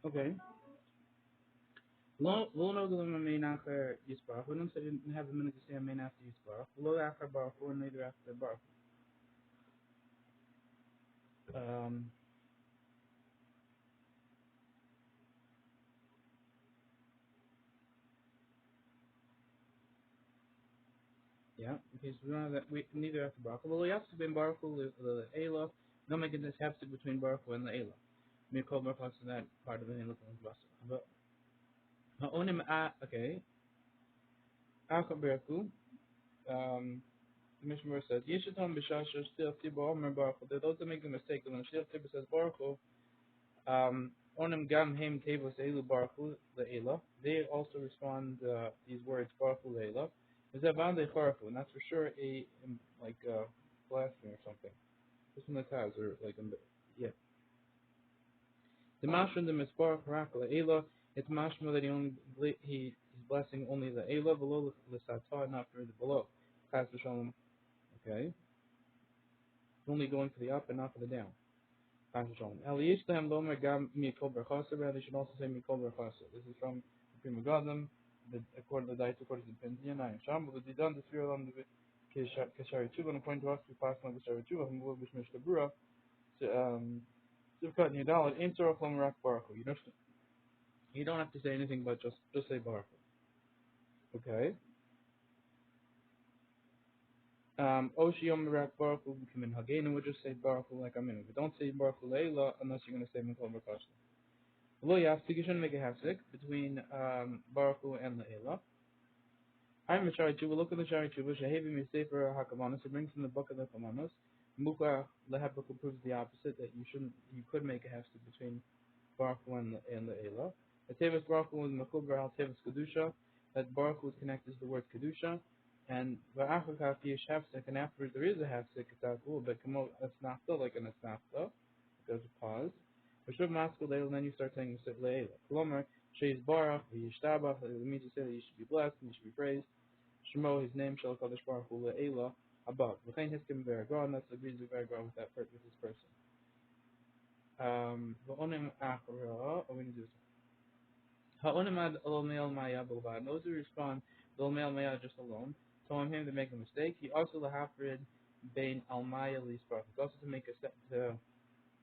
Okay. Lo no gulum main after Yisbarach. We don't say didn't have a minute to say a main after Yisbarach. Lo after Baruch or neither after Baruch. Um, yeah. Okay, so we don't have that. We neither after Baruch. Lo yafsu ben Baruch the Elah. No making this hafsik between Baruch and the Elah. Me call Baruch in that part of the Elah and Basa. But onim a okay. Akaberku. The Mishnah says Yishatam b'shasher still tibo omer Baruch. Those that make the mistake when still tibo says Baruch. Onim gam hem tevos elu baruchu le'ela. They also respond these words baruchu le'ela. Is that van de charafu? And that's for sure a like blasphemy or something. This one that has or like yeah. The mashma the misbarach harak le'ela. It's mashma that he's blessing only the ela below l'satah, not for the below. Chas v'shalom. Okay. It's only going for the up and not for the down. Eliyish Lam Lomer Gam Mikol Berchasa, rather they should also say Mikol Berchasa. This is from the Prima Gadam, according to the Diet, according to the Penzion, I am Sham, but the Didan, the Sphere Lam, the Kashari Tuba, and according to us, we pass on the Kashari Tuba, and we'll wish the Berura, Sivkat Nidal, and Ain't Sorok Lam Rak Baruch. You don't have to say anything but just say Baruch. Okay? Oshi Yom Rak Baruch, we come in Hagain, we'll just say Baruch like I'm in. We don't say Baruch Leila unless you're going to say Mikol Berchasa. Lo yafsik, you shouldn't make a hafsik between Baruch Hu and Le'ela. I'm a Shari Chuba, look at the Shari Chuba, Shehevi Misefer HaKamanos, it brings from the book of the Kamanos. Muka Lehabaka proves the opposite, that you could make a hafsik between Baruch Hu and Le'ela. The Tevis Baruch Hu is Makubar al Tevis Kedusha, that Baruch Hu is connected to the word Kedusha, and Va'achakaf Yesh hafsik, and afterwards there is a hafsik, but Kamo Asnafta, like an Asnafta, there's a pause. V'shuv maskul leil, and then you start saying leila. Kolomer sheis barach v'yishtabach. It means to say that you should be blessed and you should be praised. Shemo, his name, shall kadosh baruch hu leila above. V'chein hiskim v'eragra, and that's agrees with v'eragra with that with this person. V'onim achra. Oh, we need to do this. Ha'onim ad lo me'al maya b'lvad. Those who respond lo me'al maya just alone. Telling him to make a mistake. He also lahafrid bein al maya lisparach. It's also to make a step to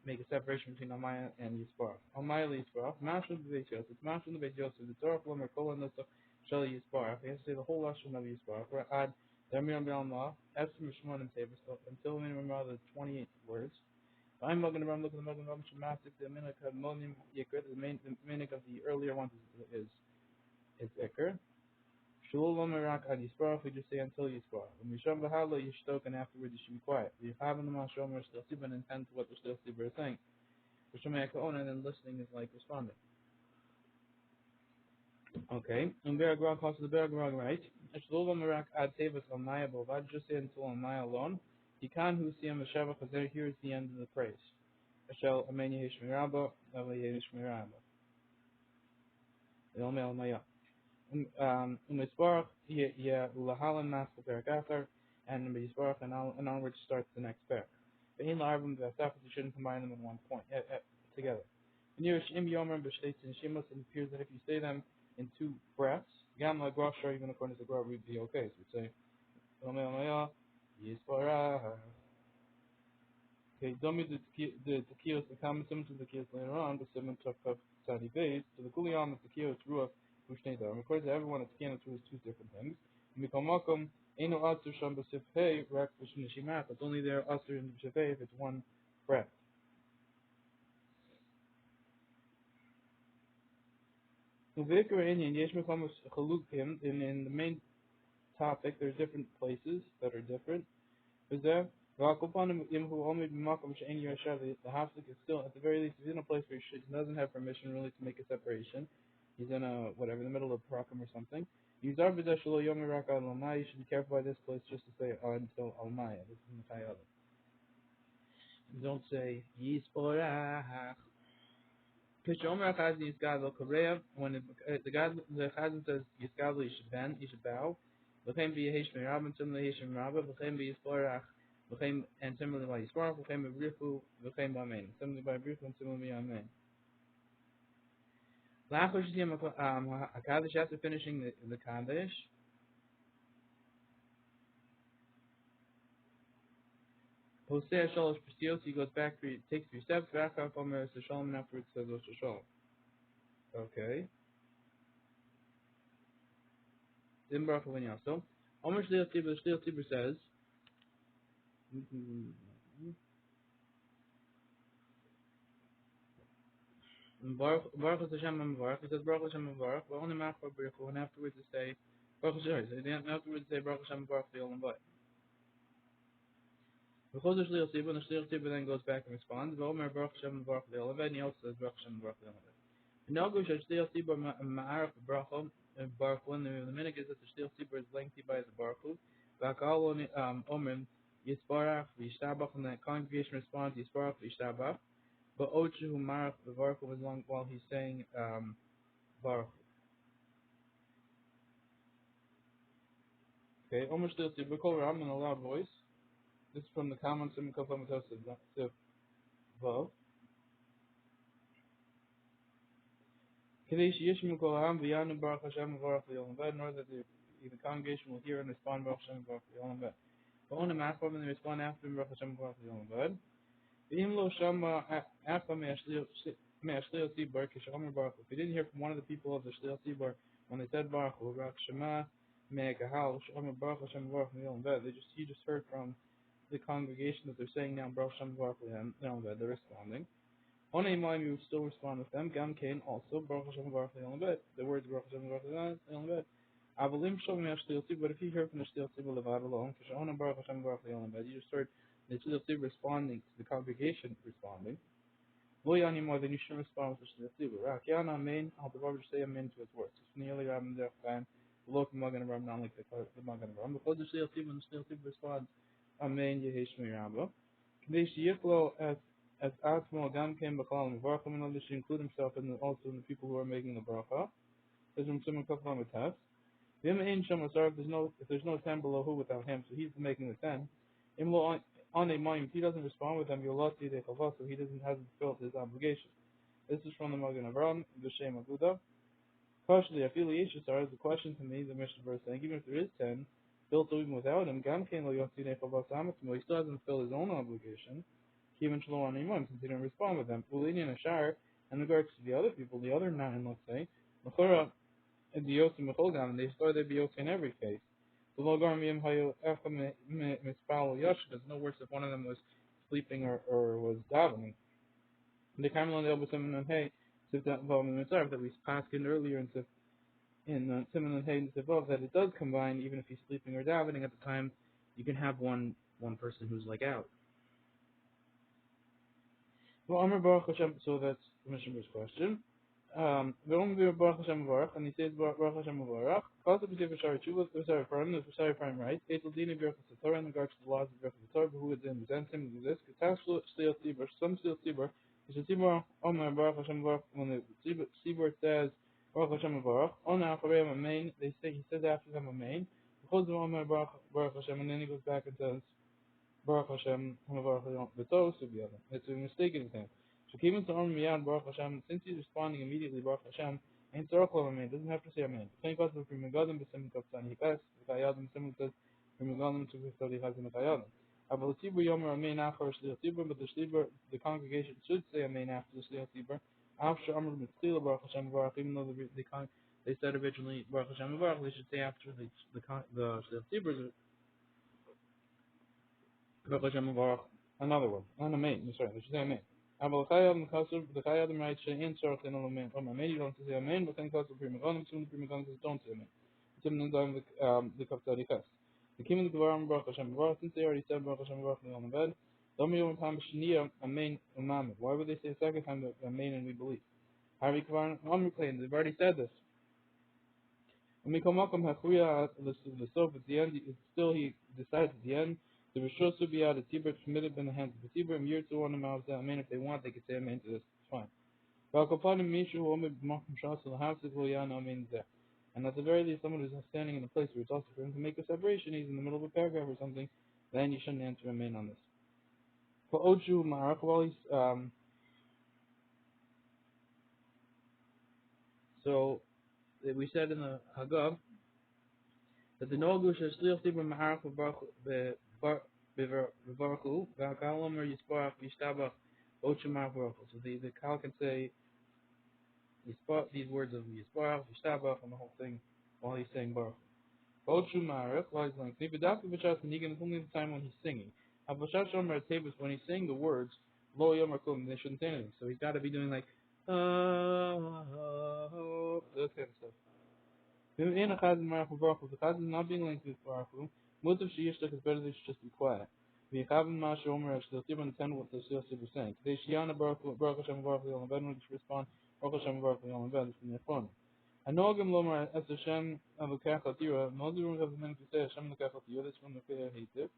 make a separation between Almaya and Yisparach. Almaya Yisparach, Mashal the Beis Yosef. It's Mashal the Beis Yosef. The Torah Flomer Kol Anosa Shal Yisparach. He has to say the whole Lashon of Yisparach. We're Ad Dermir Belma, Esrim Shmon and Taber. So until we remember the 28 words. I'm looking around, looking around, Shemasik, the Minik of Monim Yikr. The Minik of the earlier ones is Ikr. Shalom Irak Ad Yisparach. We just say until Yisparach. When we Shom Bahalo Yishtok, and afterwards you should be quiet. We have in the Mashomer still Sibban and intend to what the still Sibban is saying. And then listening is like responding. Okay. And Beragog calls the Beragog right. Shalom Marak ad Tevas al Maya Bovad, just say until on Maya alone. Yikan hu siyam v'sheva, because here is the end of the praise. Ashel amenya hishmiraba, avaya hishmiraba. Ilme al Maya. Umisbarach, ya ulahalan mas Beragathar, and Umisbarach, and onward starts the next pair. Behin la'arvim v'asafas, you shouldn't combine them in one point, together. Near Shim Yomer B'Shteitz and Shimas, it appears that if you say them in two breaths, Gam La Grosha, even according to the Gra, would be okay. So we'd say, Omea, Yisparah. Okay, Domi the Tekiyos, the common similar to the Tekiyos later on, the Simon Chakaf Sadi Bays, to the Kuliyam, the Tekiyos Ruach, Ushneda. And of course, everyone at Tekiyos is two different things. Mikomakum, Eno Asur Sham B'Sif Hey, Rak V'Shimishimat, it's only there Asur and B'Sif Hey if it's one breath. In the main topic, there's different places that are different. Is there? The hafsik is still, at the very least, he's in a place where he doesn't have permission really to make a separation. He's in a, whatever, in the middle of Parakam or something. You should be careful by this place just to say until Almaya. This is the Chayada. Don't say Yisporach. Kishomer Chazi Yiskadlo Korea, when the Chazan says Yiskadlo, you should bend, you should bow. L'chein v'yehesh me'rab, and similarly yehesh me'rab, l'chein v'yisparach, l'chein, and similarly by Yisparach, l'chein v'brichu, l'chein b'amen. Similarly by brichu, and similarly by amen. Lachos Yom Hakadosh after finishing the Kaddish. Hosea Shalosh Pestios, he goes back three, takes 3 steps, back up on Meres Shalom, and afterwards says Rosh Shalom. Okay. Then Baruch Vinyaso. Omer Shlil Tibur says, Baruch Hashem Baruch, he says Baruch Hashem Baruch, but only Machar Baruch, and afterwards to say, Baruch Hashem, and afterwards to say Baruch Hashem Baruch, the Olam Bay. Before the Shlil Tibur, and the Shlil Tibur then goes back and responds, Omer Baruch Hashem Baruch, the Olam Bay, and he also says Baruch Hashem Baruch, the Olam Bay. Inagu Shlil Tibur Ma'arach Baruch, Baruch, when the minute is that the Shlil Tibur is lengthy by the Baruch, Bakal Omer, Yisbarach, Yishtabach, and the congregation responds, Yisbarach, Yishtabach. But Ochu Marach the Baruch was long while he's saying Baruch. Okay, Omer still see Bikol Ram in a loud voice. This is from the comments in Kafam Siv Vav. Kadesh Yishmu Kol Ram V'yanu Baruch Hashem Baruch L'Yolam Ved, in order that the congregation will hear and respond Baruch Hashem Baruch L'Yolam Ved. But on the Macham and they respond after Baruch Hashem Baruch L'Yolam Ved. V'im Lo Shama Afa Me'ashlio Tibur Kishamer Baruch. If you didn't hear from one of the people of the Shlil Tibur when they said Baruch Rak Shema Me'akahal Shamer Baruch Hashem Baruch L'Yolam Ved, he just heard from the congregation that they're saying now Baruch Hashem Baruch L'Yolam Ved. They're responding. On a mime, you would still respond with them. Gam Kain also Baruch Hashem Baruch L'Yolam Ved. The words Baruch Hashem Baruch L'Yolam Ved. Avalim Shom Me'ashlio Tibur. But if you hear from the Shlil Tibur Levad alone, Kishona Baruch Hashem Baruch L'Yolam Ved, you just heard the Shlil Tibur responding to the congregation responding. Lo yani more than you should respond with the Shlil Tibur. Rak Yana Amen. I'll the Rabbi say Amen to his words. It's nearly Ram Derech Fan. The local Magan Ram, not like the Magan Ram. Because the Shlil Tibur and the Shlil Tibur responds Amen Yehesh Mirabba. Kadesh Yiklo as Atmo Gam came Bakal and Baruch and others should include himself and also in the people who are making the bracha. There's him Simon Kafam with test. Vim Ein Shom Asar, if there's no 10 below who without him, so he's making the 10. Imlo on a mind, if he doesn't respond with them, Yolati de Chavah, so he hasn't fulfilled his obligation. This is from the Magen Avram, the Shem Aguda. Partially, I feel Yeshusar is a question to me, the Mishnah verse saying, even if there is 10, built even without him, Gam Kain Lo Yoti de Chavah Samatzmo, he still hasn't fulfilled his own obligation. Even Shlo on Imam, since he didn't respond with them. Ulinian Ashar, in regards to the other people, the other 9, let's say, Mechora and the Yosef Mecholgam, they started to be Yosef in every case. The Logar Miyam Hayo Echa Mispal Yosh, there's no worse if one of them was sleeping or was davening. The Carmel and the Elbasim and Hay, that we passed in earlier in Simon and Hay and Sivov, that it does combine, even if he's sleeping or davening at the time, you can have one person who's like out. Well, Amar Baruch Hashem, so that's the Mishnah's question. Baruch Hashem Baruch, and he says Baruch Hashem Baruch. Also, we say V'shari Tshuva, V'shari Parim, the V'shari Parim right. Eitel Dina Baruch Torah in regards to the laws of Baruch Torah, who is in resenting this. K'tas Shlil Tzibur, some Shlil Tzibur. It's a Tzibur Omer Baruch Hashem Baruch. When the Tzibur says Baruch Hashem Baruch, on Acharei Amen, he says after them Amen. Because of Omer Baruch Hashem, and then he goes back and says Baruch Hashem, Baruch Hashem, the Torah should be other. It's a mistaken thing. So keep to Omer Miyad Baruch Hashem, since he's responding immediately Baruch Hashem, and Torah Amen, doesn't have to say Amen. Same goes with Primogadim, B'Sim Kapsan, he passed, V'Chayadim, Sim says, Primogadim, to V'Chadi Chazim V'Chayadim. Aval Tzibur Yomer Amen Achar Shlil Tzibur, but the congregation should say Amen after the Shlil Tzibur. After Amr Mitzvah Baruch Hashem Baruch, even though they said originally Baruch Hashem Baruch, they should say after the Shlil Tzibur, Baruch Hashem Baruch, another one, and Amen. Sorry, they should say Amen. Aval Chayadim Kasub, the Chayadim writes Shein Tzorach in Amen. Amen, you don't say Amen, but then Kasub Primogadim, soon the Primogadim says don't say Amen. It's in the Kaptari Kas. The Kim of the Gvaram Baruch Hashem Baruch, since they already said Baruch Hashem Baruch on the bed, Dom Tam Shnia Amen Umam. Why would they say a second time that Amen and we believe? Harry Kvaran Amr claims they've already said this. When we come up on Hachuya, the soap at the end, he decides at the end. The Rishos would be out of Tibur, committed in the hands of the Tibur, and Yirtzu on the mouth of Amen. If they want, they could say Amen to this. It's fine. And at the very least, someone who's standing in a place where it's also for him to make a separation, he's in the middle of a paragraph or something, then you shouldn't answer Amen on this. For Oju Marak, while he's So we said in the Haggadah that the Nogush is still Tibur Maharach Bevarchu, Vakalomer Yispach Yishtabach Ochimar Baruch. So the Kal can say Yispach, these words of Yispach, Yishtabach, and the whole thing while he's saying Baruch. Ochimar, while he's like, Nibidaki Bashas and Nigan is only the time when he's singing. Abashash Omer Tabus, when he's saying the words, Lo Yomer Kum, they shouldn't say anything. So he's got to be doing like, that kind of stuff. If in a chazan marach baruch hu, the chazan is not being linked with baruch hu, mutav sheyishtach is better than she just be quiet. V'yichavim ma she'omer esh, they'll even attend what the Shlomo is saying. Today sheyana baruch hu, baruch Hashem baruch hu yolam ben, when you respond, baruch Hashem baruch hu yolam ben, from your phone. Anogim lomer es Hashem avukach atira, nozirum have the men to say Hashem avukach atira, this from the Kiyah Hitiv.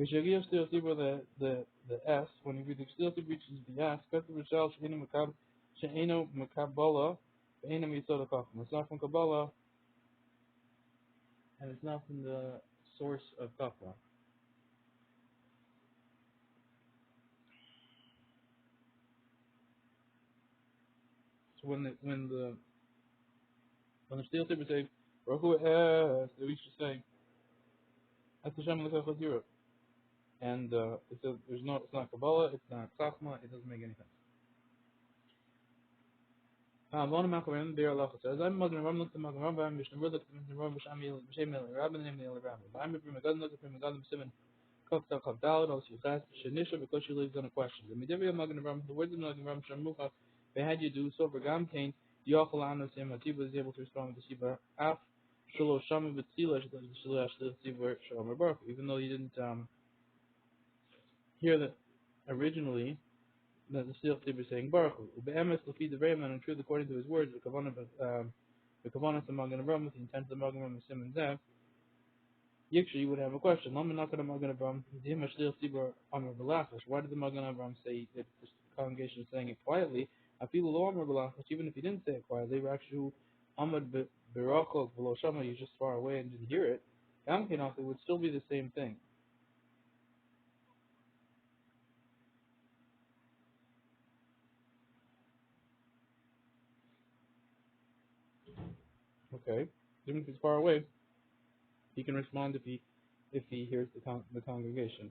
V'shagiyah still tibur the S, when you read the still tibur reaches the S, katu v'shal she'eno mekabala, it's not from Kabbalah, and it's not from the source of Kafra. So when the Steel Tibber say Baruch Es, they used to say that's Hashem Lekach Europe, and it's not Kabbalah, it's not Chachma, it doesn't make any sense. One Macharim Be'er Lacha says, I'm Magen Ram looked at Magen Ram, I'm Mishnah looked at Mishnah Ram, B'Shem El Rabbi, name El Rabbi. I'm Prima Gadol looked at Prima Gadol B'Simen Kafta Kavdal, also Yichas Shenisha, because she lives on a question. The Midivya Magen Ram, the words of Magen Ram Shamucha, they had you do so for Gam Kain, Yochel Anos Yematiba is able to respond with the Shiva Af Shalo Shami B'Tzila Shalash Tzivur Shalom Baruch, even though you didn't hear that originally. That the Shliach Tzibur saying Baruch Hu. Ube'emes l'fi devrei man, and truth according to his words, the kavanah to Magen Avraham, with the intent of Magen Avraham Sim and Zev. Yiksha, you would have a question. Lama nakada Magen Avraham, Zihim Shliach Tzibur Amar B'Lachash. Why did the Magen Avraham say that the congregation is saying it quietly? Afilu lo Amar B'Lachash, even if he didn't say it quietly, Rakshu Amad B'Rachel V'lo Shama, you're just far away and didn't hear it. Gam Kinach, it would still be the same thing. Okay, even if he's far away, he can respond if he hears the congregation.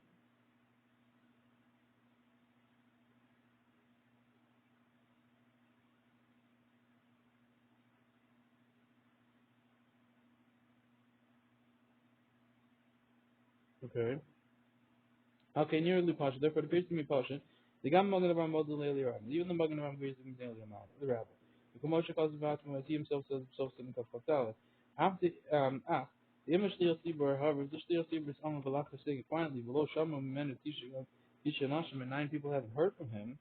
Okay. Okay, nearly Pasha. Therefore, it appears to me Pasha. The Gam Magen Avraham was the Leili Rabbi. Even the Magen Avraham agrees with the Rabbi. The Moshe calls about him as he himself says himself in Kafkatal. After the image Shliach Tzibur, however, if the Shliach Tzibur is on the Balaka saying it quietly, below Shama men of Tisha Nashim, and 9 people haven't heard from him.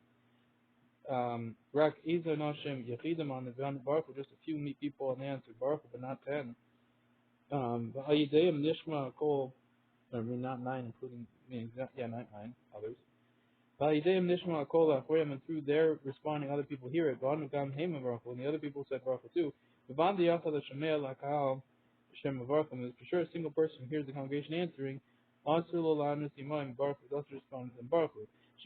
Rak Eza Nashim Yechidam on the Baruch, just a few people on the answer Baruch, but not 10. V'Ayideim Nishma Kol. I mean, not 9, including me, not 9 others. Valideim nishma akola achroyim, and through their responding, other people hear it. V'anu gam heim baruch, and the other people said baruch too. V'van diyachad l'shamei l'akal shem baruch, and there's for sure a single person who hears the congregation answering. Asur lo la'anus imayim baruch, also responds in baruch.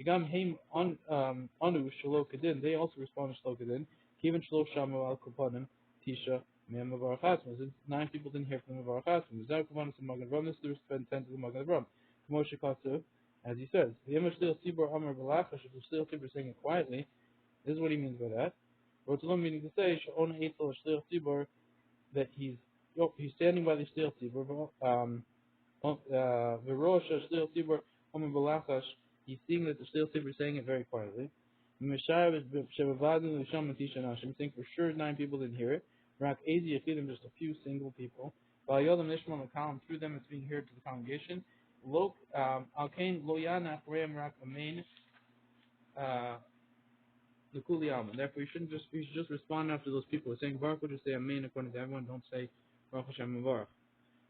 Shigam heim anu shelo kedin, they also respond shelo kedin. Kivin shelo shamu al kupanim tisha. Since 9 people didn't hear from the Baruch Hashem, there's no Kavanah to Magen Avraham, this is the intent of the Magen Avraham. Moshe Katsu, as he says, the image still Tzibur Amar B'Lachash, if the still Tzibur saying it quietly, this is what he means by that. Rotzalom meaning to say, Sha'on Eitzel Shliach Tzibur, that he's standing by the Shliach Tzibur, V'rosh Shliach Tzibur Amar B'Lachash, he's seeing that the Shliach Tzibur is saying it very quietly. Mishayv is Shevavadin L'Sham Matisha Nashim, saying for sure 9 people didn't hear it. Rak Ezi Yechidim, just a few single people. V'ayodam Nishma L'Kalam, through them it's being heard to the congregation. Lo Alkain Lo Yana Achreim Rak Amein L'Kuli Alman. Therefore, you should just respond after those people are saying Baruch, just say Amen according to everyone. Don't say Baruch Hashem Baruch.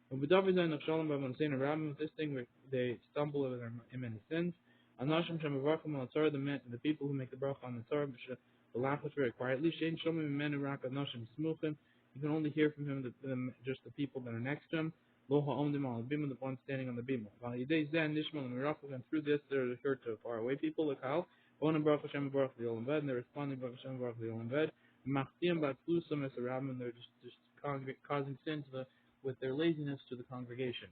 When B'David and Shalom B'Avan saying a rabbi with this thing where they stumble over their many sins. Anashim Shem Baruchim Al Torah, the people who make the Baruch on the Torah, the laugh very quietly. Shein Shomim Menu Rak Anashim Smuchim. You can only hear from him just the people that are next to him. Lo Ha'omdim Al Bima, the one standing on the bima. V'Yidei Zen Nishmal and Mirachim, and through this they're heard to far away people. Like how Onan Baruch Hashem Baruch Le'olam Ved, and they're responding Baruch Hashem Baruch Le'olam Ved. Machtiam Batlusam Esarabim, and they're just causing sin with their laziness to the congregation.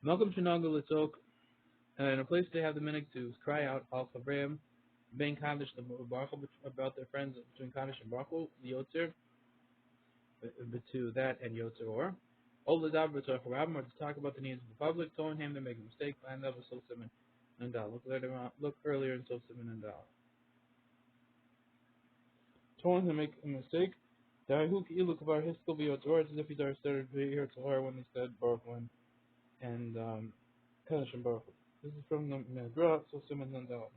Malcolm Shinaga Litzok, in a place they have the minhag to cry out Al Chavreim, Ben Kaddish the Baruch about their friends between Kaddish and Baruch the Yotzer, to that and Yotzer or. All the Dav or to talk about the needs of the public, telling him they make a mistake, find out with Sosim and Dal. Look earlier in Sosim and Dal. Telling him to make a mistake. It's as if he started here to her when he said Baruch and Kaddish and Baruch. This is from the Medrash, Sosim and Dal.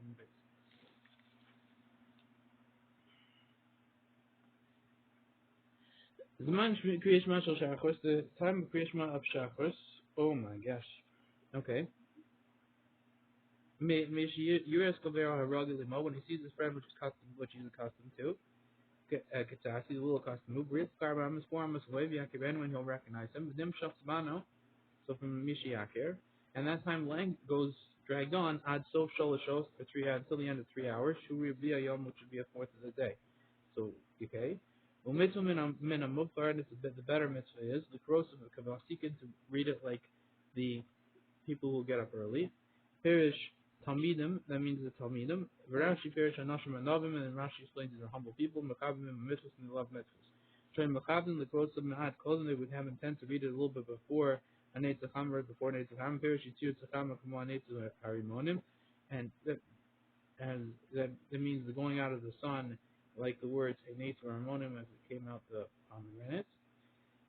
The time of Kriyashma of Shachos. Oh my gosh. Okay. When he sees his friend, which he's accustomed to, he's a little accustomed to, when he'll recognize him. So from Mishiyakir, and that time length goes dragged on ad sof sholashos for until the end of 3 hours. Shuri b'ya yom, which would be a fourth of the day. So okay. Well, mitzvah min a mufar, the better mitzvah is the cross of the kavasikin to read it like the people who get up early. Perish talmidim, that means the talmidim. Rashi perish anashim anavim, and then Rashi explains these are humble people. Makabim and mitzvahs, and they love mitzvahs. Train makabim the cross of ma'at kodim, they would have intent to read it a little bit before a neitzacham, right before neitzacham. Perish yitzir tzacham akumah neitzah harimonim, and that means the going out of the sun, like the words Neitzah Harimonim as it came out the minutes.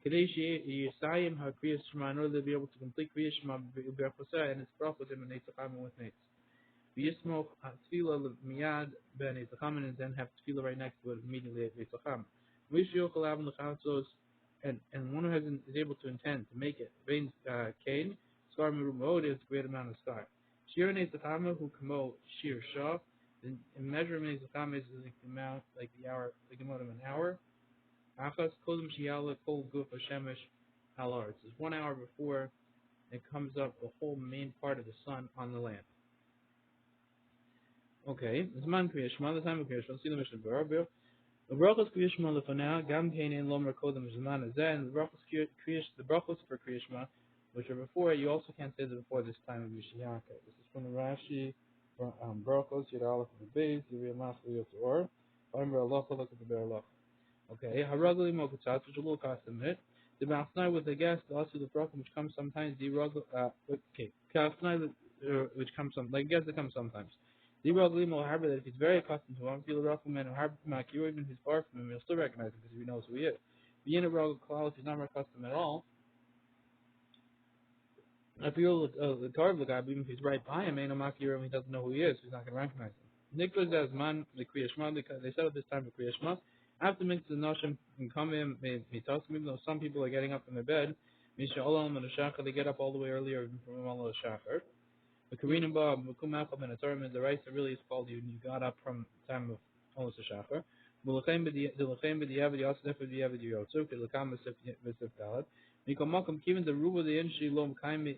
Kadesh Yisayim HaKriyas Shema, in order to be able to complete Kriyas Shema and its brachos and Neitzacham with Neitz. V'yismoch Tefillah Miyad Ben Neitzacham, and then have Tefillah right next to it immediately at Neitzacham. V'yishyochel Avon L'Chatzos, and one who is able to intend to make it Vein Kain Skar Merumod is a great amount of star. Shir Neitzacham who kamo Shir Shah. The measurement of the is like the amount, like the hour, like the amount of an hour. Achas kodem shiyala kol guf hashemish halar. It's 1 hour before it comes up the whole main part of the sun on the lamp. Okay, Zman Kriyashma, the time of Kriyashma. See the Mishnah Berura. The brachos Kriyashma lefanah gam keinin lomer kodem zman azeh. And the brachos for Kriyashma, which are before, you also can't say that before this time of Yishiyaka. This is from the Rashi. Brachos Yud Aleph of the base, Yuri Mas Or. Remember Allah, look at the berura. Okay, Haragli Mokutzat, which is a little custom. The Masnai with the guest, also the brachos which comes sometimes. The okay, Kasnai which comes some, like guest that comes sometimes. The Ragli Moharba, that if he's very accustomed to him, feel the Rachel man who harbour from Akira, even if he's far from him, he'll still recognize him because he knows who he is. Being a Ragli Klal, if he's not accustomed at all, I feel the Tarv guy, even if he's right by him, ain't no Makir, he doesn't know who he is, so he's not going to recognize him. Niklas as man the Kriya Shema, because they set up this time for Kriya Shema. After mix the Noshim and come in, even though some people are getting up from their bed, Misha Olam and the Shachar, they get up all the way earlier from Allah Shachar. The Korean Bob, Mukumachab and a Torah, the rice really is called you got up from the time of Allah Shachar. Mulachem b'diavad yosef b'diavad yotzuk l'kam b'sif dalad. Mikomakom given the rule of the industry lo kaimi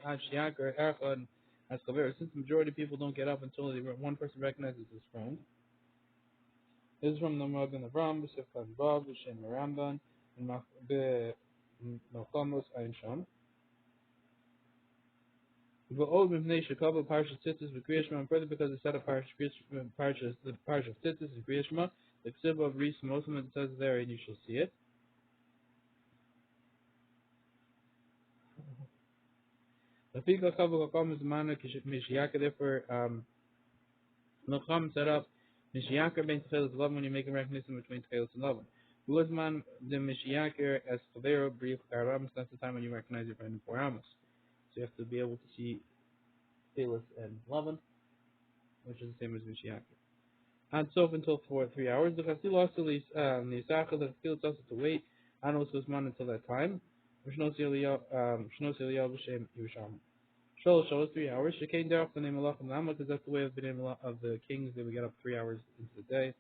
ad shiakar erchad as chaver. Since the majority of people don't get up until one person recognizes his friend. This is from the Magen Avram b'sif Vav b'shem Ramban and b'Melchamos Ein Sham. V'od b'nei shekabel parshas tzitzis v'Kriyas Shema, and further because it said of the parshas tzitzis and Kriyas Shema, the ksiva of Ris Mosam, it says there, and you shall see it. Lafika kavu hakam is mana mishiyaka. Therefore, Melcham set up mishiyaka ben techelos love when you're making recognition between techelos and love. Ulazman the mishiyaka as chavero brief karamas. That's the time when you recognize your friend in 4 amos. So you have to be able to see techelos and love, which is the same as mishiyaka. And so until 3 hours. The chastil also the yisachah, the chastil is also to wait. And also man until that time. Shnos Eliyahu b'shem Yerushalmi. Sholosh 3 hours. Shekain derech b'nei malachim lama, because that's the way of the kings. They would get up 3 hours into the day.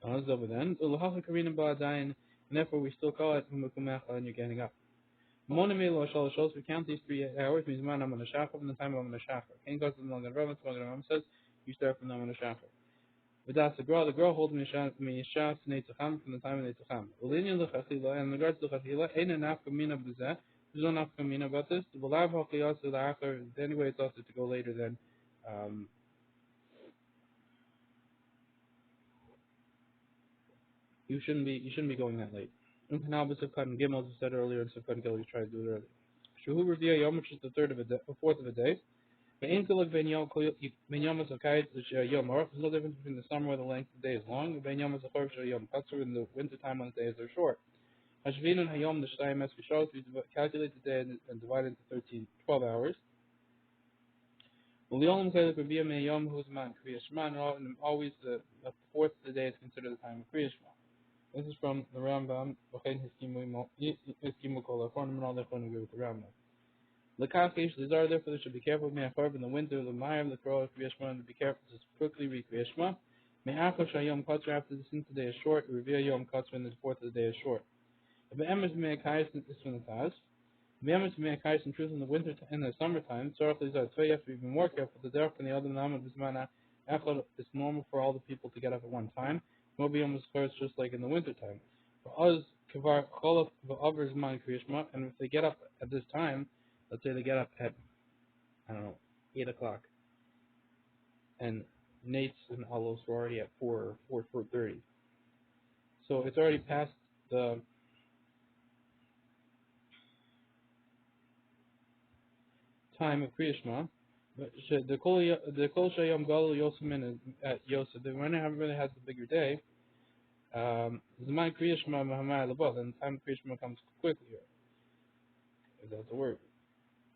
over then. And therefore we still call it and you're getting up. We count these 3 hours, means man I'm on the shachar from the time I'm on the shachar. Can't go to the Magen Rava, Magen says you start from the I'm on the shachar. But that's the girl holds Mishas Neitzacham from the time of Neitzacham. Ulinian Lechachila, and in regards to Lechachila, Ein enough Kamina B'zeh, there's no enough Kamina about this. The Balav Hachiyas L'achar, anyway it's also to go later than, you shouldn't be going that late. And Kanal B'Sivkat and Gimel, as I said earlier, and Sivkat and Gil, you try to do it early. Shuhu Revia Yom, which is the fourth of a day. There's no difference between the summer where the length of the day is long, and the winter time when the days are short. We calculate the day and divide it into 12 hours. And always the fourth of the day is considered the time of Kriya Shema. This is from the Rambam. With the Rambam. Lakakish, therefore they should be careful in the winter, the Mayam, the Kroah, Kriyashma, and be careful to quickly read Kriyashma. Me'acho Shayom Katra, after the since the day is short, Revere Yom Katra, and the fourth of the day is short. If the Emes Me'akais is from the Taz, the Emes Me'akais in truth in the winter, in the summertime, Sorach Lizar Tzvei, you have to be even more careful. The Derech and the other Nam of Bismana, Echad, it's normal for all the people to get up at one time. Mobi Yom is just like in the winter time. For us, Kavar Cholov, V'Avar Zman Kriyashma, and if they get up at this time, let's say they get up at, 8 o'clock, and Nate's and Alos were already at 4:30. So it's already past the time of Kriya Shema. But the Kol Shayom Galu Yosemin at Yosef, whenever really has the bigger day, Zman Kriya Shema Mahamay Labot, and the time of Kriya Shema comes quickly here. Is that the word?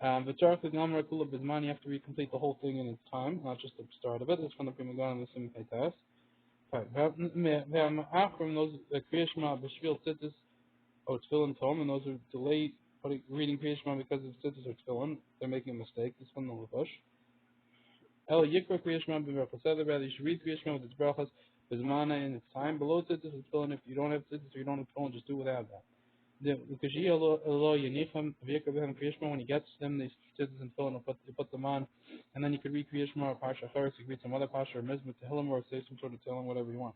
The Tarek Gamra Kula Bizman, you have to complete the whole thing in its time, not just the start of it. It's from the Prima Gon and the Sim Peitas. From those Kriya Shema B'Shvil Tzitzis or Tefillin Tom, and those who delay reading Kriya Shema because of Tzitzis or Tefillin, they're making a mistake. This one the Levush. El Yikra Kriya Shema B'Berachas. Rather, you should read Kriya Shema with its brachas Bizmana in its time. Below Tzitzis or Tefillin, if you don't have Tzitzis or you don't have Tefillin, just do without that. When he gets them, they sit and fill and put them on, and then you could read Kriya Shema or Parsha Charis, you could read some other Parsha or Mizmah Tehillim, or say some sort of Tehillim, whatever you want.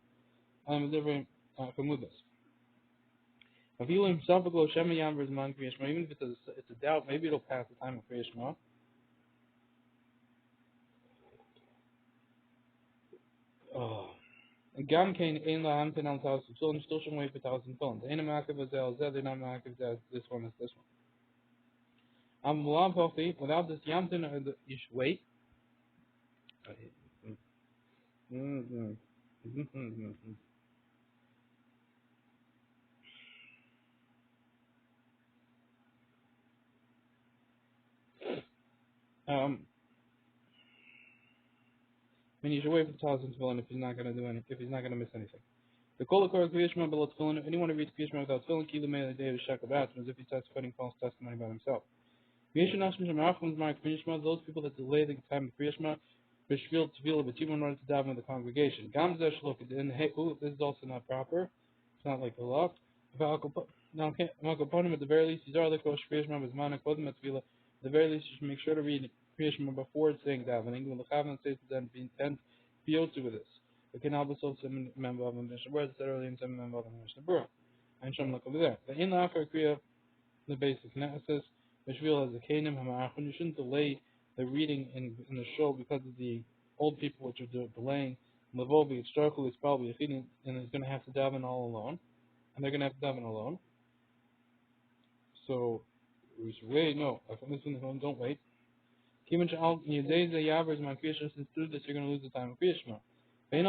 Different Kamudas. Even if it's a doubt, maybe it'll pass the time of Kriya Shema. Gam Kain Ein La Hamtin Al Taus, still should wait for 1,000 films. Ain't a Makav Azel, they're not Makav Azel, this one is this one. Without this Yamtin, you should wait. You should wait for 1,000 films if he's not going to do anything, if he's not going to miss anything. The Kolakor Kriya Shema below Tefillin, anyone who reads Kriya Shema without Tefillin, Kila Mei the day of Shakabat, as if he starts putting false testimony about himself. Those people that delay the time of Kriya Shema, in order to daven with the congregation. This is also not proper. It's not like the law. Now, at the very least, at the very least, you should make sure to read Kriya Shema before saying davening. When the Chavon says to them, be intent, be to with this. The can help us also member of the Mishnah, whereas I said earlier in some member of the Mishnah Berura. And Shem look over there. The in after Kriya, the basic says, Mishvil as a Kanim Hamachon, you shouldn't delay the reading in the show because of the old people which are delaying. Lavobi, it's darkly, it's probably a feeding, and it's going to have to daven all alone. And they're going to have to daven alone. So, we should wait. No, don't wait. Since through this, you're going to lose the time of Kriya Shema. You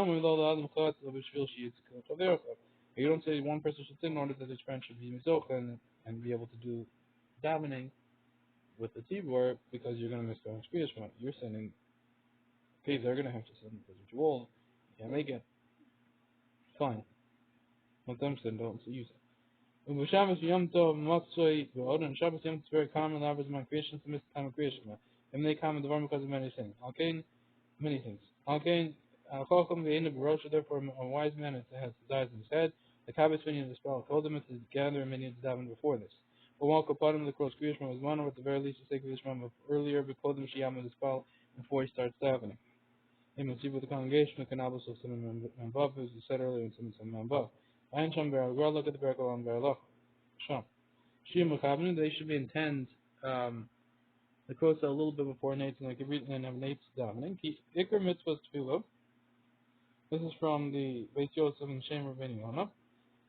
don't say one person should sit in order that his friend should be mizoch and be able to do davening with the tibor because you're going to miss the Kriya Shema. You're saying, okay, they're going to have to sit because you're too old. You can't make it. Fine. Let them sit, don't use it. Shabbos Yom Tov Matzoi and Shabbos Yom Tov is very common. That was my creation to miss the time of Kriya Shema. And they come in the because of many things. Okay, many things. Okay, Chacham ve'enu b'rosha, therefore a wise man has desires in his head. The Kabbas minion of the spell kodem to gather and minion to daven before this. But walk upon him the cross Kriyishma was one, or at the very least to say Kriyishma earlier, but kodem shiyam the spell before he starts davening. Him and see with the congregation, the canabas of Simon and Vav, as you said earlier in Simon and Vav. Ayin Sham Be'al, look at the Be'al on Be'al Sham. Shiyam Mechavnin, they should be intend the kosa a little bit before Nates, and like read and have Nates davening. Iker mitzvah tefillah. This is from the Beis Yosef and Shem Rabbeinu Yonah.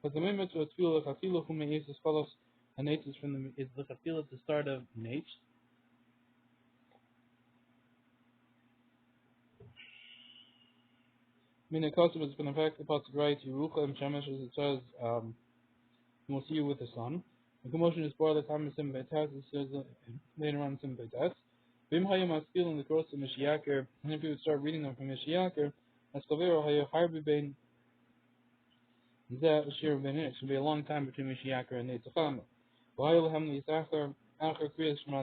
But the main mitzvah tefillah chafilah who may is follows. And Nates is from the chafilah at the start of Nates. Meaning kosa is going to affect the pasuk right. Yerucha and Shemesh, as it says, we'll see you with the sun. The commotion is for the time of Sim Beitas. It says later on Sim Beitas. Vim hayom askil in the course of Mishiaker, and if you would start reading them from Mishiaker, as kavero hayo harbi bein zeh shir bein it should be a long time between Mishiaker and Netzachama. V'hayo lehem lisachar after Kriyas Shema,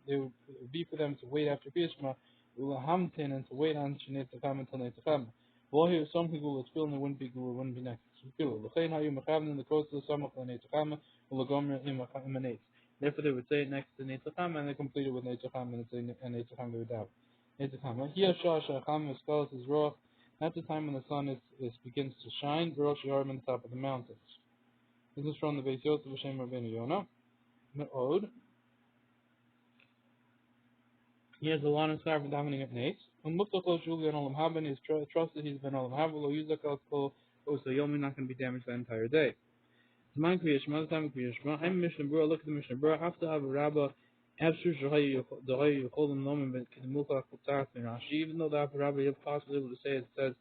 they would be for them to wait after Kriyas Shema, u'lahamtin, and to wait on Netzachama until Netzachama. V'hayo some people would feel and it wouldn't be good, it wouldn't be next. L'chein hayo mechavnin in the course of the samach Netzachama u'lagomer imanetz. Therefore, they would say it next to Netzachama, and they complete it with Netzachama, and Netzachama they would have. Netzachama. Here, Shah Shacham Escalas is Roch. That's the time when the sun begins to shine. Rosh Yarm on the top of the mountains. This is from the Beis Yosef Shem Rabbeinu Yonah. Me'od. He has a lot of star for davening at Nates. When Muftachol Shuli on Olam Haba, he's trusted he's been Olam Haba. Lo Yuzakal Kol. So Yomi not going to be damaged the entire day. Zman Kriyashma, the time of Kriyashma. I'm Mishnah Berura. Look at the Mishnah Berura. After Abu Rabbah, Abshur Shahayu Yecholim Nomen Ben Kedemukha Kutzach in Rashi. Even though the Abu Rabbah is possibly able to say it says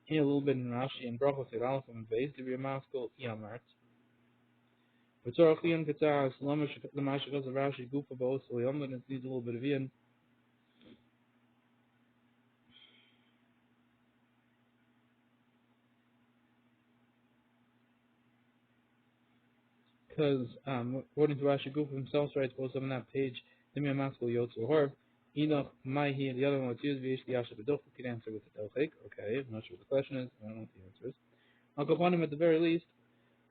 in a little bit in Rashi and Brachos at Alef and Beis, the Ramaskol Yamart. But Tzorach Lian Ketzah Shlomo Lamash goes to Rashi Gufa Bo, so Yom and it needs a little bit of Ian. Because according to Rashi Gufa himself writes both on that page, the Ramaskol Yotzu Hor. Enoch, Maihi, and the other one was used, V'yesh Yasha B'doch, could answer with the Delchik. Okay, I'm not sure what the question is, I don't know what the answer is. I'll go upon him at the very least.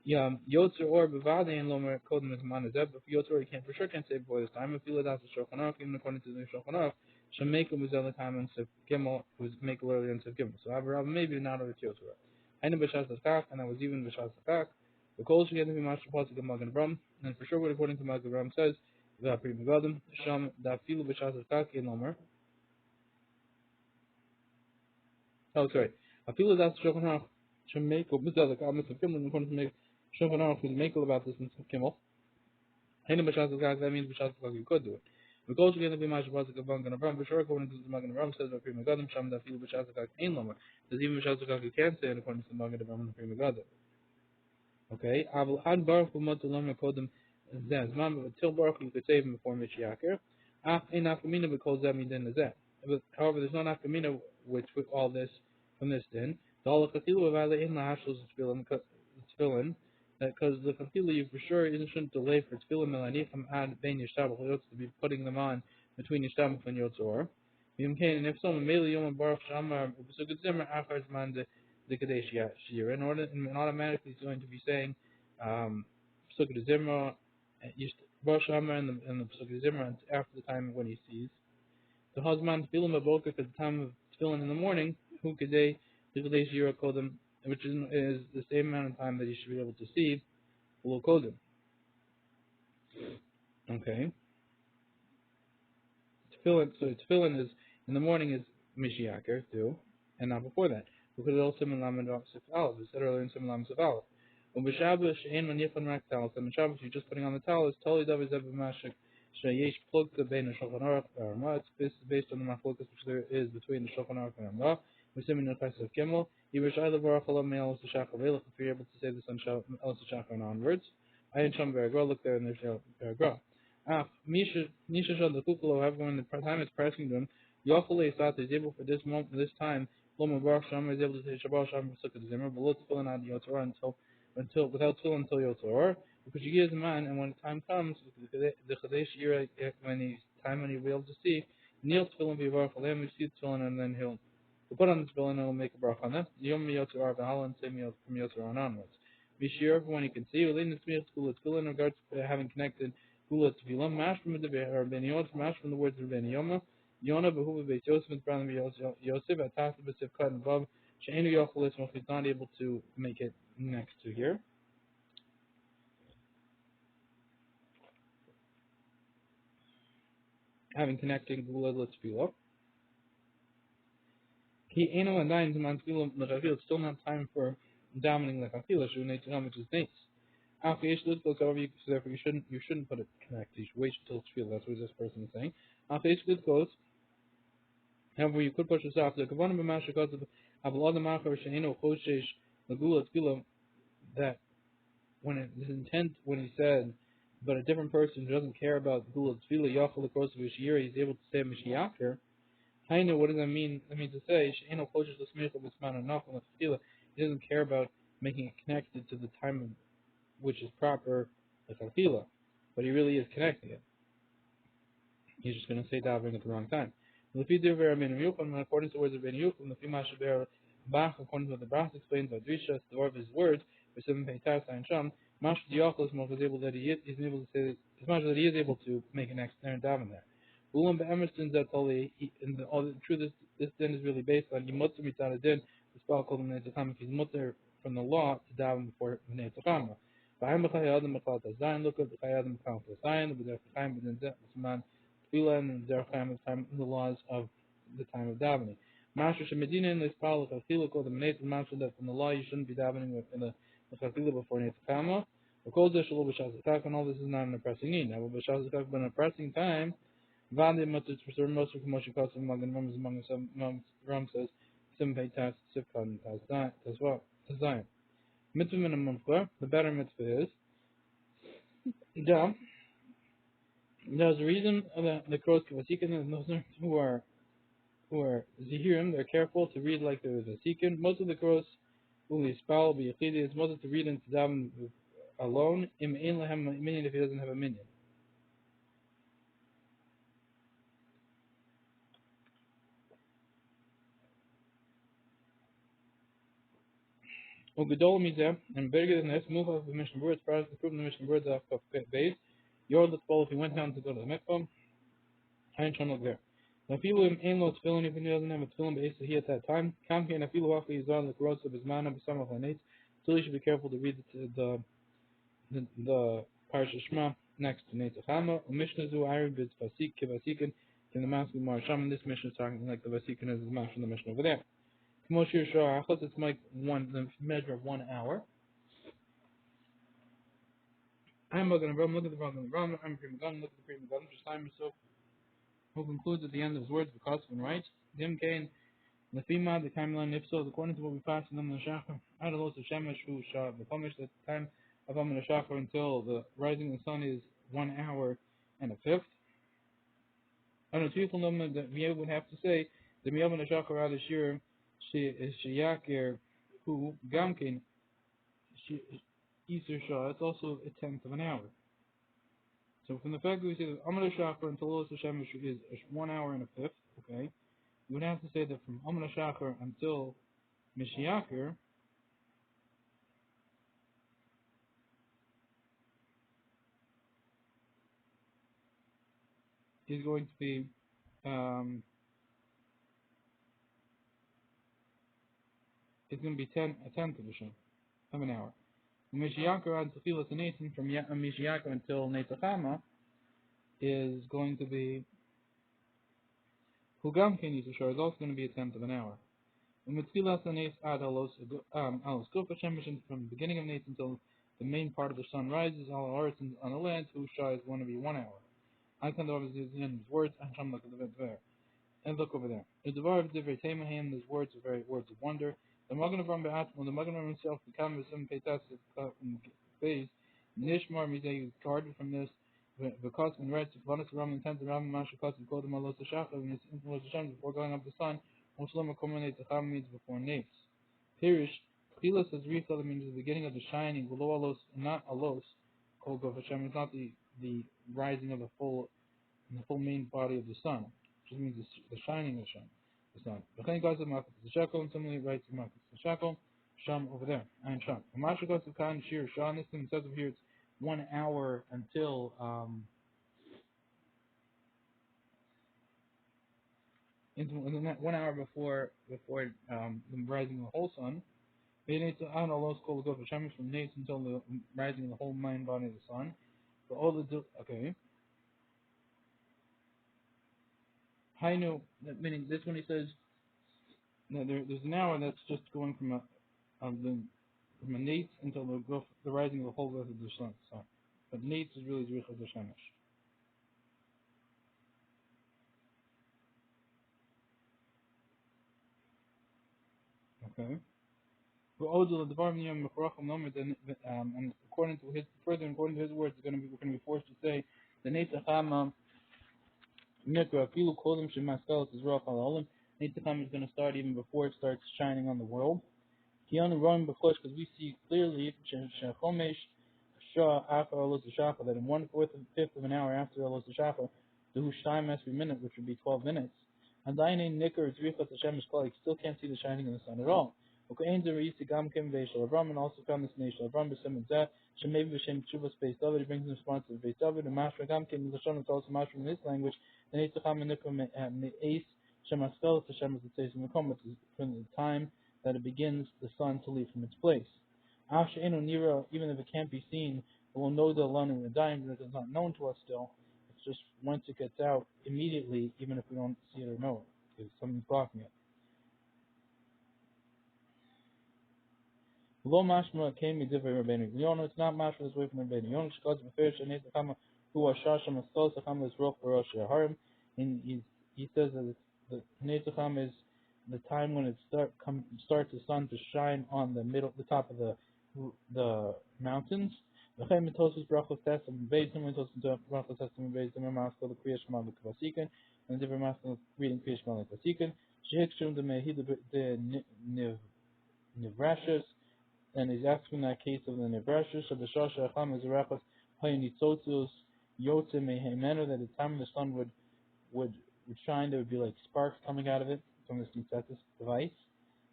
Yotzer or Bavade and Lomer Kodem is Manazeb, but Yotzer you can't for sure can't say before this time. If you let out the Shulchan Aruch, even according to the Shulchan Aruch, Shemeka was the other time and Sev Gimel was Meka earlier and Sev Gimel. So Avraham maybe not over Yotzer. I know B'Shas Hakach, and I was even B'Shas Hakach. The Kol should get to be Mashal Pasuk of Magen Avram, and for sure what according to Magen Avram says, the Pri Megadim Sham Dafilu B'Shas Hakach in Lomer. Oh, sorry. Afilu das Shulchan Aruch Shemeka B'Shas Hakach Sev Gimel according to Shulchan Aruch was Meka about this in Sev Gimel. That means you could do it. The goal to get the Bimash Bazak of Magen Avram, but sure according to the Magen Avram says that Pri Megadim Sham Dafilu B'Shas Hakach Ein Lomer. There's even B'Shas Hakach you can't say it according to the Magen Avram and the Pri Megadim. Okay, Aval Ad Baruch B'Mot Lomer Kodem Zman, but till Baruch you could say even before Mishiaker. Ach Ein Afkamina because that means then is that. However, there's no Afkamina which with all this from this din. The All Chatilu of Ale in the Hashlos Tefillin. Because the Chatilu you for sure shouldn't delay for Tefillin Melanicham Ad Ben Yishtabach to be putting them on between Yishtabach and Yotzor. And if someone made Yom Baruch Shamar B'Sukkot Zimmer Achar Zman the Kadesh Shir, in order and automatically he's going to be saying B'Sukkot Zimmer Baruch Shamar and the B'Sukkot Zimmer after the time when he sees. The husband Tefillin Baboka at the time of Tefillin in the morning, who Kadei the Kadesh Shir Kodem, which is the same amount of time that you should be able to see below Kodem. Okay. Tefillin is in the morning is Mishiaker too, and not before that. Because it also in Lamed Sif Aleph. We said earlier in Sim Lamed Sif Aleph. When B'Shabbos she'en man yifan rak talis, and B'Shabbos you're just putting on the talis. Totally davar zeb b'mashik sheyesh plugta bein the Shulchan Aruch v'Arma. It's based on the machlokas which there is between the Shulchan Aruch and Arma. We say in the Chesed of Gimel. Yivish Ayla Baruch Olam Me'al S'Shachar Ve'Lech. If you're able to say this on El S'Shachar and onwards. Ayin Sham Be'agra. Look there in the Be'agra. Misha Shad the Kuklo. However, when the time is pressing them, Yochel Esat is able for this moment, this time. Loma Baruch Shamar is able to say Shabbat Shamar B'Sukkot Zimmer, but let's fill in on Yotzor until without fill until Yotzor, because you give the man, and when the time comes, the Chadesh year when he's time when he'll be able to see, Neil Tefillin B'Yivarach Alem, we see Tefillin, and then he'll To put on the tefillin, it'll make a bracha on it. Yom Yotzer Ar V'Halan, same from Yotzer on onwards. Bishir, when you can see, within the tefillin in regards to having connected Gula tefillin, mash from the Ben Yod, mash from the words of Ben Yoma, Yona Behuva Beit Yosef, and Brown Yosef, Atas B'Sif Cut and Vav, She'enu Yochel Ismach, he's not able to make it next to here. Having connected Gula Tefillah. He Eno and Dayan Zman Tefillah L'Chavil, still not time for dominating the Chafila, Shu Neitzah, which is Neitz. After Yesh Lidkos, however, therefore you shouldn't put it connected. You should wait until Tefillah. That's what this person is saying. After Yesh Lidkos, however, you could push this off. The Kavanah B'Masha because of Avalad Machar She'eno Choshesh L'Gula Tefillah, that when his intent, when he said, but a different person who doesn't care about Gula Tefillah, Yachal L'Kos of Yishir, he's able to say Mashiach. I know what does that mean? That means to say, She'eno Choshesh L'Smich L'Sman and Nachal L'Tefillah, he doesn't care about making it connected to the time which is proper L'Tefillah, but he really is connecting it. He's just going to say davening at the wrong time. According to the words of Ben Yucham, according to what the Bras explains by Drisha, the word of his words, for 7 Peitas and Sham, Mash Diachos is able that he is able to say as much as he is able to make an external daven there. Ulam be'emerson that only in the truth this din is really based on Yimotzer mitzad din, the spell called Netzacham, if he's mutter from the law to daven before Netzacham. Ba'am b'chai adam b'chal tazayin, look at b'chai adam b'chal tazayin, b'derech chaim b'den zet b'sman tefillah, and b'derech chaim of the laws of the time of davening. Master shemedina in this pal l'chafila called the Netzach master that from the law you shouldn't be davening in the l'chafila before Netzacham. Because there's a little bit and all this is not an oppressing need. Now, b'shas but an oppressing time. Vande mutter for certain most of Moshe Kotzim among members among some Ram says Sim Peitas Sifkan as well as Zion. Mitzvah minimum for the better mitzvah is there's a reason that the crows Kavasikan and those who are Zihirim, they're careful to read like there is a Sikin. Most of the crows who is spell be Yachidi, it's most to read into Daven alone, im ein lahem minion if he doesn't have a minion. Ugadol Mizeh, and bigger than this, move of the mission words, prior to proving the mission words of base. Your let's fall if he went down to go to the mikvah. I ain't trying to look there. Now, people in Ainlo Tefillin, even if he doesn't have a Tefillin base he at that time, come here and Afilu Wachi is on the gross of his mana, beside of Hanetz. So you should be careful to read the Parsha Shema next to Netzachama. Mishna Zu Iron Biz Vasik Kivasikin, in the Mask of Marsham, and this mission is talking like the Vasikin is the Mash from the mission over there. Moshir Shah Achos, it's like the measure of 1 hour. I'm going to look at the Ram, I'm Prima Gun, look at the Prima Gun, just time so who concludes at the end of his words because and writes, Dim Kain, Nefima, the timeline, if so, according to what we passed in the Shachar, Adalos of Shemesh, who shall be punished at the time of Amin Shachar until the rising of the sun is 1 hour and a fifth. And a truthful number that we would have to say, the Miyavan Shachar Adashir, she is Shiyakir, who Gamkin, Easter Shah, it's also a tenth of an hour. So from the fact that we say that Amin Shachar until Los Shemesh is 1 hour and a fifth, okay, you would have to say that from Amin Shachar until Mishiachir is going to be it's going to be a tenth of an hour. Mishiachir and Tefilas and Nathan from Mishiachir until Netzachama is going to be Hugam Ken Yisashar is also going to be a tenth of an hour. And Mitzilas and Nes Ad Alos Kufa Shemesh from the beginning of Nathan until the main part of the sun rises, all arts on the land, whose Shah is going to be 1 hour. I can do the end of his words, and Sham look at the there. And look over there. The Devar of Divrei Temahim, these words are very words of wonder. The Magen of Ram Be'atmo, the Magen of Ram himself, the Kam of some Peitas from phase, Nishmar Mizeh is guarded from this. Because when writes the Vanas Ram intent the Ram Mashakos and called him Alos Shachar, and his influence Hashem before going up the sun, Shlomo Komanate the Cham means before Nates. Pirish, Chilas as Rifel means the beginning of the shining, below Alos, not Alos, Kol Gov Hashem, is not the rising of the full main body of the sun, which means the shining of Hashem. the sun. V'chein goes Malchus the shekel, and similarly writes Malchus the shekel, Sham over there, and Sham. And Masha goes to Khan Shir Shah, and this thing says over here it's 1 hour until into 1 hour before the rising of the whole sun. They need to on Allah call go for Shamish from Nates until the rising of the whole main body of the sun. But all the okay. Hainu, meaning this one he says no, there's an hour that's just going from from a Nates until the rising of the whole of the sun. But Nates is really Zrich of the Shamish. Okay. And according to his words, we're going to be forced to say the Netzachama Nikra Kilu Kolim Shemaskal is Ruach Al Olam. Netzachama is going to start even before it starts shining on the world. Kianu Ron B'Chosh, because we see clearly Shechomesh Shah after Alos Shacha that in 1/4 and 5th of an hour after Alos Shacha, the Hushtaim every minute, which would be 12 minutes. And Daine Nikr Zrichas Hashem is called, you still can't see the shining of the sun at all. Okay, and also found this nation. Avram b'Shem Zeh, Shemev b'Shem Tshuva Space David. He brings in response to the Beis David. And Mashra Gamkim Lashon is also Mashra in this language. The Neitzacham and Nikra Me'es Shemaskel Hashem is the Tzeis Mekom. It's from the time that it begins the sun to leave from its place. Asher Eno Nira, even if it can't be seen, it will know the alone and the dying, but it is not known to us still. It's just once it gets out, immediately, even if we don't see it or know it, because something's blocking it. Lo mashma came me divrei Rabbeinu Yonah. It's not mashma that's away from Rabbeinu Yonah. Shkaz b'ferish and Netzachama who was shasham astos acham is roch barosh harim. And he says that the Netzachama is the time when it starts the sun to shine on the top of the mountains. V'chein mitosus brachos testim beidim mitosus brachos testim beidim maskal the kriyash mal l'kvasikin and the different maskal reading kriyash mal l'kvasikin. Shehikshum the mehid the nivrashus. And he's asking that case of the Nebrashus of the Shasha Acham is Rachas Hayanitzotzios Yotze Mehemenu, that the time the sun would shine, there would be like sparks coming out of it from this Nitzatis device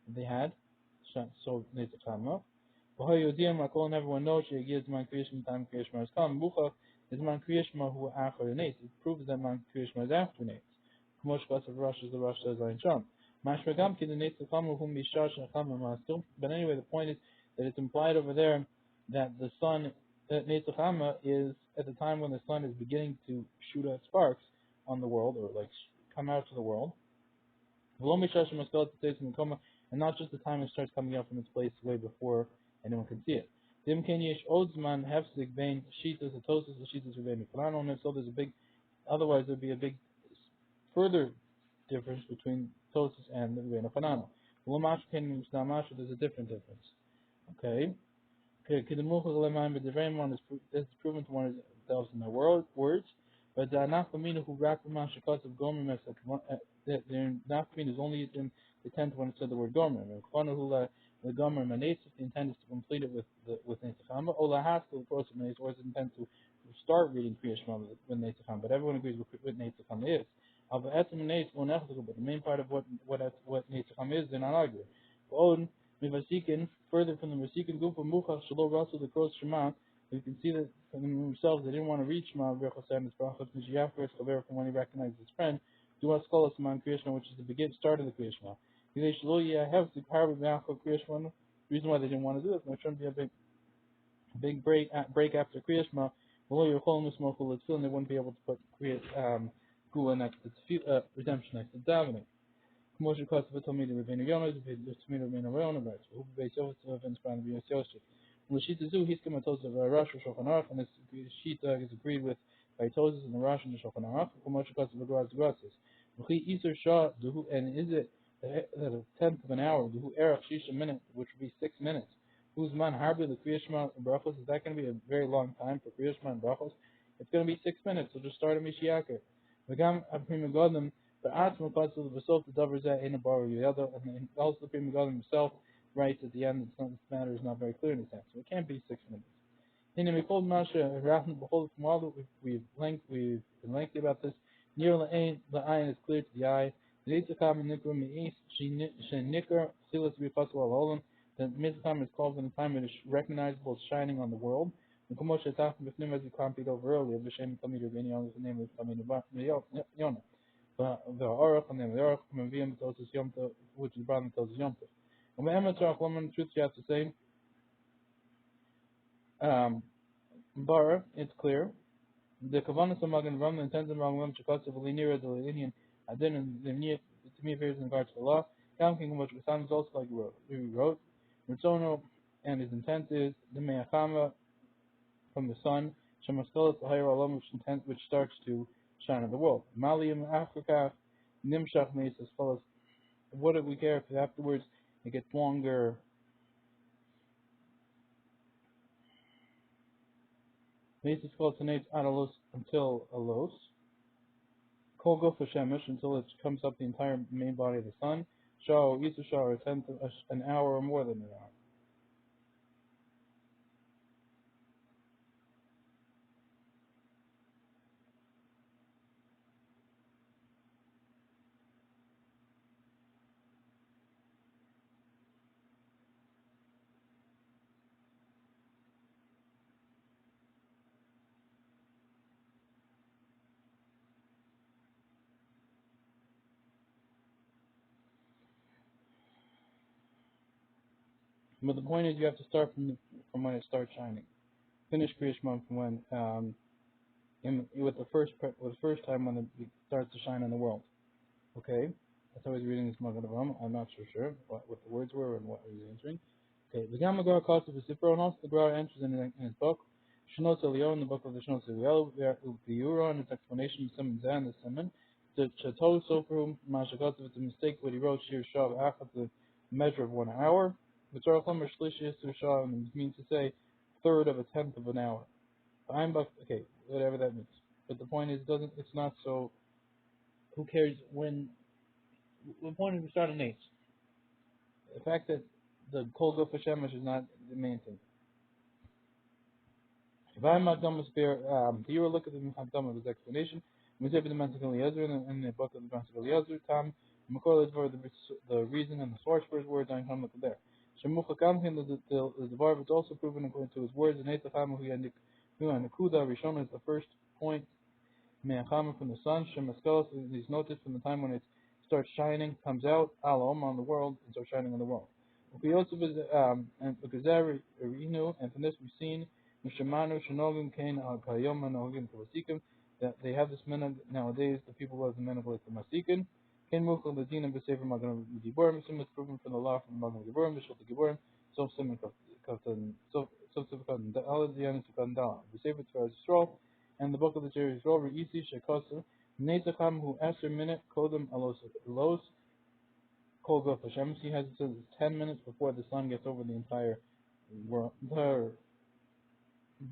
that they had. So Netzachama. V'hoyodiyam Makol, and everyone knows she gives Man Kriyashma time Kriyashma is come. Bucha is Man Kriyashma who after the Nates. It proves that Man Kriyashma is after Nates. Kumosh Klas of Rosh is the Rosh says Zayin Sham. Mashmagam Ki the Netzachama whom Bishash Acham Maskil. But anyway, the point is that it's implied over there that the sun, that Netzachama is at the time when the sun is beginning to shoot out sparks on the world, or like come out to the world. And not just the time it starts coming out from its place way before anyone can see it. So there's a big, otherwise there'd be a big further difference between Tosis and the Rebbeinu Chananel. There's a different difference. Okay. This is proven to one of themselves in their words. But the Nafkamina who wrapped the Mashakos of Gomer the Nafkamina is only in the 10th when it said the word Gomer. The Gomer Manes, the intent is to complete it with Netzachama. Ola Haskell, of course, Manes, or is it intent to start reading Kriyashma with Netzachama. But everyone agrees what Netzachama is. But the main part of what Netzachama is, they're not arguing. Further from the Masikin Gufa Mucha Shalo Rasul the Cross Shema, you can see that from themselves they didn't want to reach Shema Berachos and his Brachos Mishiyafres Kaver from when he recognized his friend. Do us call us Man Kriyashma, which is the start of the Kriyashma. The reason why they didn't want to do this, there shouldn't be a big break after Kriyashma. And they wouldn't be able to put Gula next to redemption next to davening. Moshe Kosovo told me the Rebbeinu Yonah, the Rebbeinu Yonah, right? Who based Yosef and Span of Yosef. When the Shita Zu, he's come to the Rosh Shulchan Aruch, and this Shita is agreed with by Tosis and the Rosh and the Shulchan Aruch. Moshe Kosovo Graz Grazes. Easter Shah, and is it a 10th of an hour? Duhu Erech Shisha minute, which would be 6 minutes. Whose man harbor the Kriyashma and Brachos? Is that going to be a very long time for Kriyashma and Brachos? It's going to be 6 minutes. So just start a Mishiakir. V'gam Aprim Godim. But Atzma Pasul the Basov the Davrazah in a bar and also the Prima God himself writes at the end that this matter is not very clear in the sense. So it can't be 6 minutes. In we called Masha Rahman Behold from all that we've been lengthy about this. Near the ayin is clear to the eye. The Mizrachim is called in the time it is recognizable as shining on the world. And Kumosh Etach B'fnim, as we copied over earlier, B'Shem Tamid Rabbeinu Yonah, the name of Tamid Yonah. The Aruch, and then the Aruch, Mavim Tosis Yom Tov, which is brought in Tosis Yom Tov. And the Emet Torah, one truth you have to say, Bar, it's clear. The Kavanas of Magan Ram, the intent of Magan Chakasa, Valinira, the Linian, Adin, and the Nia, to me appears in regards to the law. Kam King Mosh Basan is also like we wrote. Ritzono, and his intent is the Meachama from the sun, Shemaskolas, the higher Alam, which starts to shine on the world. Malium, Africa, Nimshach, Mace, as well as what do we care if afterwards it gets longer? Mace is called Tanates Adalos until Alos. Kolgo for Shemesh until it comes up the entire main body of the sun. Shah, Yisu Shah, an hour or more than an hour. But the point is, you have to start from when it starts shining. Finish Kriyash Month from when with the first time when it starts to shine in the world. Okay, that's how he's reading this Magen Avraham. I'm not so sure what the words were and what he was answering. Okay, the Gamma Gra calls of the Sipro, and also the Gra enters in his book. Shnot Eliyahu, in the book of the Shnot Eliyahu, berura, and its explanation of Simon Zan, the Simon. The Chatol Sofru, Mashakotov, it's a mistake what he wrote, Shir Shav Achat, the measure of 1 hour. The Torah Chomer Shlishi Yisur Shav, means to say, third of a tenth of an hour. Okay, whatever that means. But the point is, it's not so. Who cares when? The point is, we start an 8. The fact that the Kol Gof Hashemesh is not the main thing. If I'm Magdam you will look at the Magdam of his explanation. Mizeb the Mansik Eliezer in the book of the Mansik Eliezer, Tam, Makol is for the reason and the source for his words. I come look there. Shemucha Kamkin, the Devar is also proven according to his words. And Eitacham who and Nikuda Rishon is the first point. Me'achama from the sun. Shemaskalos is noticed from the time when it starts shining, comes out, Alom on the world, and starts shining on the world. And because Rinu, and from this we've seen Mishamanu Shanogim Kain Al Kayom Nogim Kavasikim, that they have this minhag nowadays, the people love the minhag like the Masikin. Kain Mukhal the Din and Besefer Magan Giborim, Sim is proven from the law from Magan Giborim, Bishop Giborim, so Sim Katan, so Katan, the Aladian Kandala, Besefer Tvar Yisrael, and the book of the Jerry Yisrael, Reisi Shekosu, Netacham who after minute Kodem Alos. Kol Gof Hashem. He has it says 10 minutes before the sun gets over the entire world. The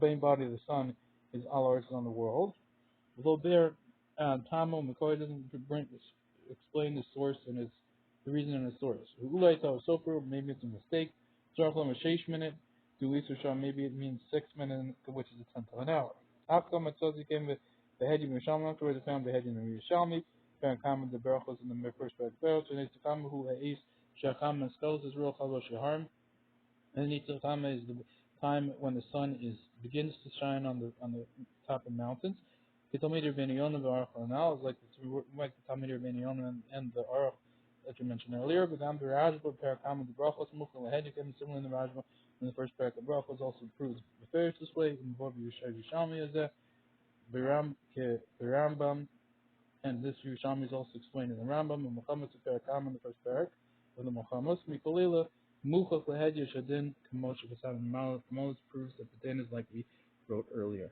main body of the sun is all on the world. Although there, Tamo McCoy doesn't explain the source and the reason and the source. Ulay Tao Sofer, maybe it's a mistake. Zarchlam a Sheish minute. Dulis Shah, maybe it means 6 minutes, which is a tenth of an hour. Afkam it says he came with the Hedjim Yishalmi, afterwards they found the Hedjim Yishalmi. Parakam the Berachos in the first Berach, and it's Takam who Ha'is Shacham and Skulls is real Chalo Shaharm. And Nitzacham is the time when the sun begins to shine on the top of mountains. The Talmid Ben Yonah the Aruch now is like the Talmid Ben Yonah and the Aruch that you mentioned earlier. Begam the Rajba Parakam the Berachos Mukhal Hedjim, similar in the Rajba in the first Parak of Berachos also proves the first this way in Bob Yishalmi is there. Birambam. And this Yerushalmi is also explained in the Rambam and Muhammad Parakam in the first parak of the Muhammad. Mikolila Muchach Lehedya Shadin Kamosha Kasan Malik proves that the din is like we wrote earlier.